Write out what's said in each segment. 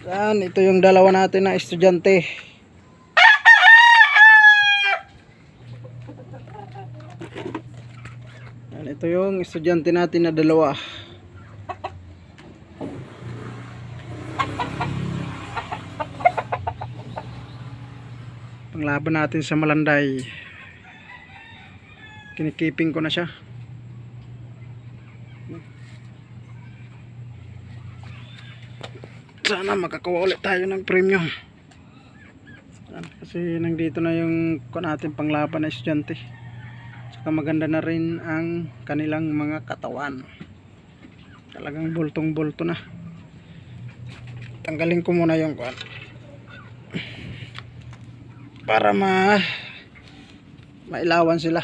Yan, ito yung dalawa natin na estudyante. Yan, ito yung estudyante natin na dalawa. Panglaban natin sa Malanday. Kinikiping ko na siya. Sana makakuha ulit tayo ng premyo. Kasi nandito na yung natin panglaban na estudyante. Saka maganda na rin ang kanilang mga katawan. Talagang bultong bulto na. Tanggalin ko muna yung kuwan para mailawan sila.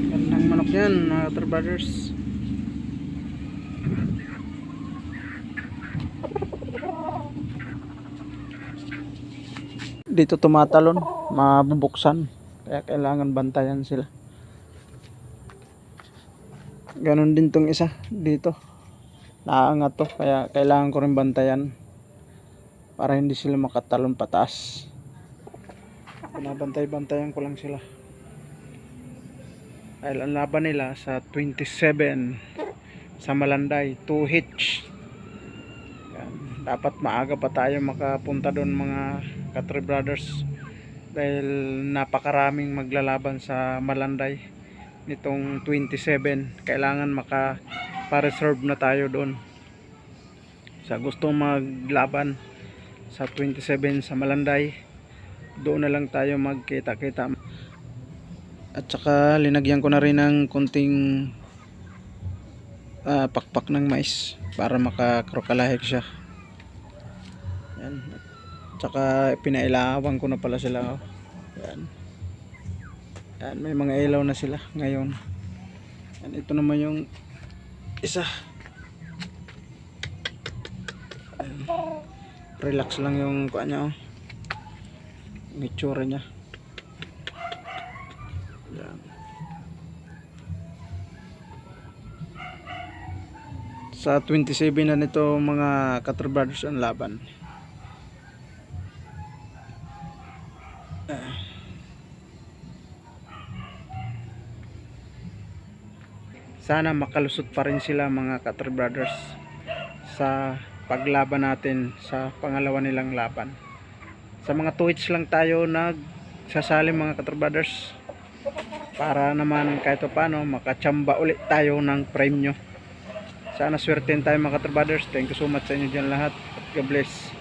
Gandang manok yan, mga brothers. Dito tumatalon, mabubuksan, kaya kailangan bantayan sila. Ganon din tong isa dito, naangat to, kaya kailangan ko rin bantayan para hindi sila makatalon pataas. Binabantay-bantayan ko lang sila dahil ang laban nila sa 27 sa Malanday 2H. Dapat maaga pa tayo makapunta doon, mga Katri Brothers, dahil napakaraming maglalaban sa Malanday nitong 27. Kailangan maka-reserve na tayo doon. Sa gusto maglaban sa 27 sa Malanday, doon na lang tayo magkita-kita. At saka linagyan ko na rin ng kunting pakpak ng mais para makakrokalahe siya. Yan. Tsaka pinailawan ko na pala sila. Yan. Yan, may mga ilaw na sila ngayon. Yan, ito naman yung isa. Yan. Relax lang yung kuha niya, oh. Itsura niya. Yan. Sa 27 na nito mga Katri Brothers ang laban. Sana makalusot pa rin sila, mga Katri Brothers, sa paglaban natin sa pangalawa nilang laban. Sa mga 2 hits lang tayo nagsasali, mga Katri Brothers, para naman kahit paano makachamba ulit tayo ng premyo. Sana swertein tayo, mga Katri Brothers. Thank you so much sa inyo dyan lahat. God bless.